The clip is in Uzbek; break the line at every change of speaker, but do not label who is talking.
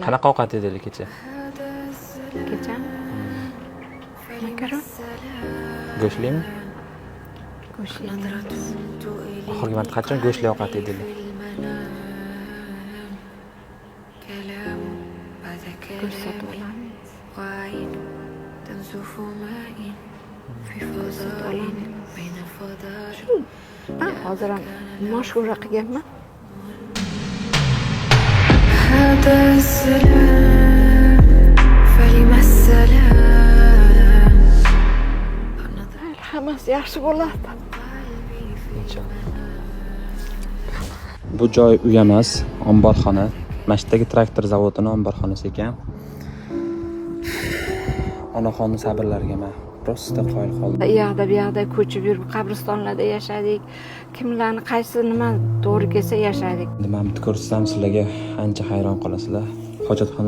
Qanaqa ovqat edinglar kecha?
Kecha makaron
Go'shlimi?
go'sht
Oxirgi marta qachon go'shtli ovqat edinglar?
go'sht sotib olamiz. Hozir ham mashg'ula qilganman.
هذا السلام فلما السلام
Hammasi yaxshi bo'ladi.
Inshaalloh. Bu joy uy emas, omborxona. Masjiddagi traktor zavodini omborxonasi ekan. Onaxonni sabrlarga men prosta qoyil qoldim.
Bu yoqda ko'chib yurib qabristonlarda yashadik. Kimlarni qaysi nima to'g'ri kelsa yashadik.
Endi men bitta ko'rsam sizlarga ancha hayron qolasizlar. Hojatxona